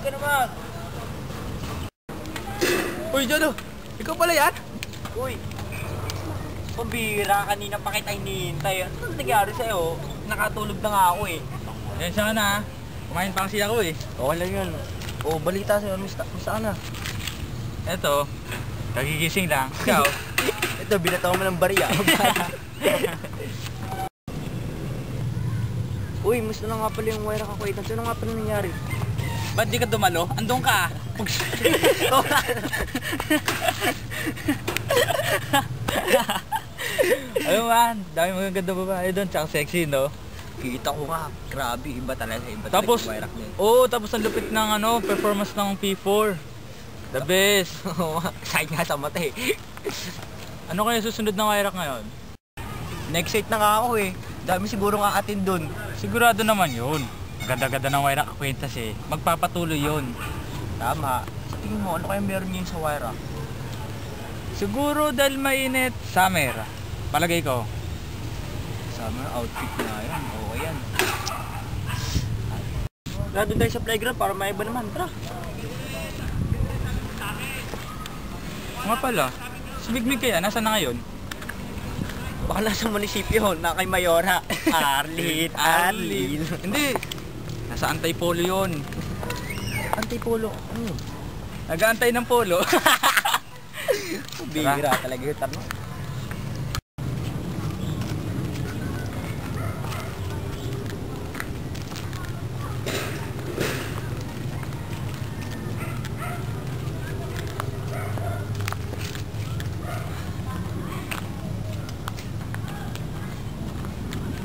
ka naman. Uy, Jono! Ikaw pala yan? Uy, pambira, kanina pa kita hinihintay. Ano nangyari sa'yo? Nakatulog na nga ako eh. Yan siya na. Kumain pa kasi ako eh. Okay lang yun. Oo, balita sa'yo. Mista ka na? Eto, kagigising lang. Ikaw? Ito, binataw mo ng bariya. Uy, musta na nga pala yung wire ako. Ano nga pala nangyari? Ba't di ka dumalo? Andun ka. Ayun man, dami magaganda babae doon, tsaka sexy, no? Kita ko nga, grabe, iba talaga. Tapos, yung wire niya. tapos ang lupit ng performance ng P4. The best. Kahit nga sa mata eh. Ano kaya susunod na wire ngayon? Next set na nga ako eh. Dami siguro nga atin dun. Sigurado naman yun. Ganda-ganda ng wire kwentas eh. Magpapatuloy yun. Tama. Sa tingin mo, ano kaya meron yun sa wire? Siguro dahil mainit. Summer. Palagay ko. Summer outfit na yan. Oo yan. Tara doon tayo sa playground para maiba naman. Tara. Nga pala. Si Bigmig kaya, nasaan na ngayon? Baka nasa munisipyo, na kay Mayora. Arlene. Hindi. Nasa Antipolo yun. Antipolo. Nag-aantay ng polo. Bira talaga yung tanong.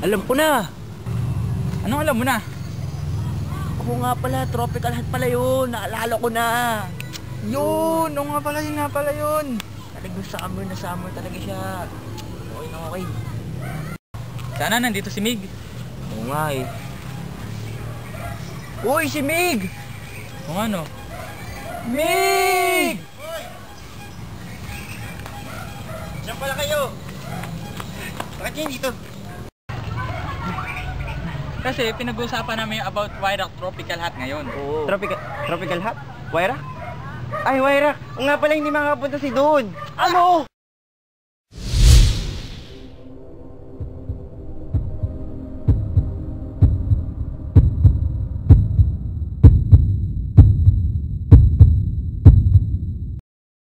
Alam ko na. Anong alam mo na? Oo nga pala, tropical hat pala yun. Naalala ko na. Yun! Oo nga pala yun. Talagang summer na summer talaga siya. Okay na okay. Sana nandito si Mig. Oo nga eh. Uy, si Mig! Kung ano? Mig! Diyan pala kayo. Bakit yun dito? Kasi pinag-uusapan namin about Wayrak Tropical Hat ngayon. Oo. Tropical hat? Wayrak? Ay, Wayrak! O nga pala hindi makapunta si Doon. Ano?